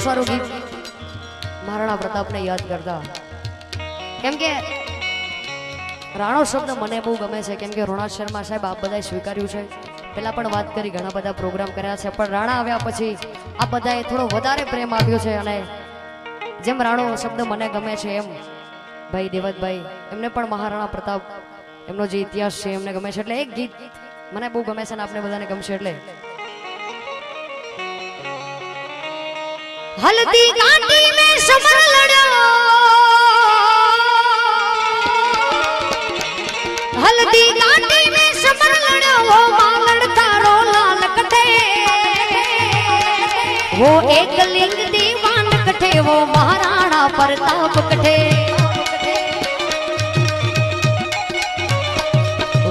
सारू गीत महाराणा प्रताप ने याद करता केम के राणो शब्द मने बहु गमे छे केम के रोणात शर्मा साहेब आप बधाए स्वीकार्યું છે પેલા પણ વાત કરી ઘણા બધા પ્રોગ્રામ કર્યા છે પણ રાણા આવ્યા પછી આ બધાએ થોડો વધારે પ્રેમ આપ્યો છે અને જેમ રાણો શબ્દ મને ગમે છે એમ ભાઈ દેવતભાઈ એમને પણ મહારાણા પ્રતાપ એમનો જે ઇતિહાસ છે એમને ગમે છે એટલે એક ગીત મને બહુ ગમે છે અને આપને બધાને ગમશે એટલે हल्दी घाटी में समर लड़ो हल्दी घाटी में समर लड़ो वो मांगड़ तारो लाल कटे वो एक लिंग दीवान कटे वो महाराणा प्रताप कटे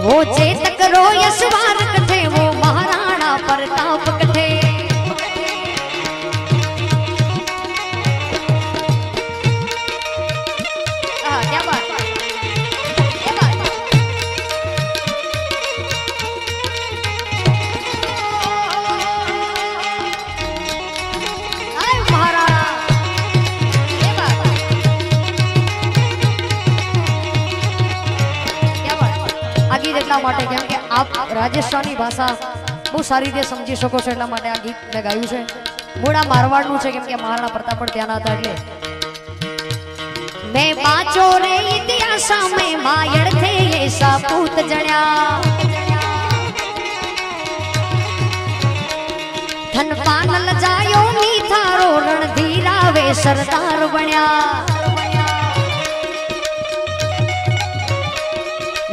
वो चेतक रो यशवार कटे वो महाराणा प्रताप कटे केम के आप राजस्थानी भाषा बहुत सारी रीते समझी सको छो એટલા માટે આ ગીત મેં ગાયું છે મૂળા મારવાડનું છે કેમ કે મહારાણા પ્રતાપ પણ ત્યાં હતા એટલે मैं बाचो रे इतिहास में मायड़ थे ये सपूत जण्या धन पान लजायो नी थारो रणधीरा वे सरदार बण्या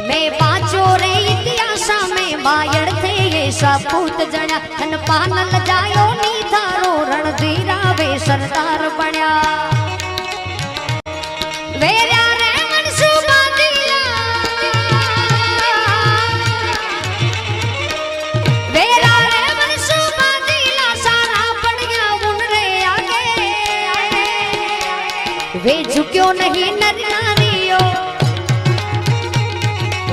मैं बाचो रे इतिहास में मायड़ थे ये सपूत जण्या धन पान लजायो नी थारो रणधीरा वे सरदार बण्या वे झुक्यो नहीं नर नारियो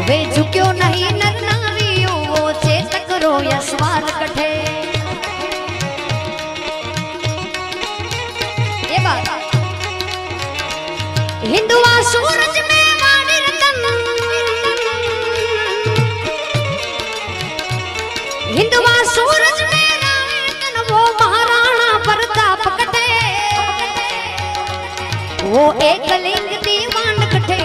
वे झुक्यो नहीं नर नारियो वो चेतक रो यशवार कठे ये बात हिंदुआ सूरज में वाणी रतन हिंदुआ सूरज में रतन वो महाराणा प्रताप कठे वो एक लिंग दीवान कठे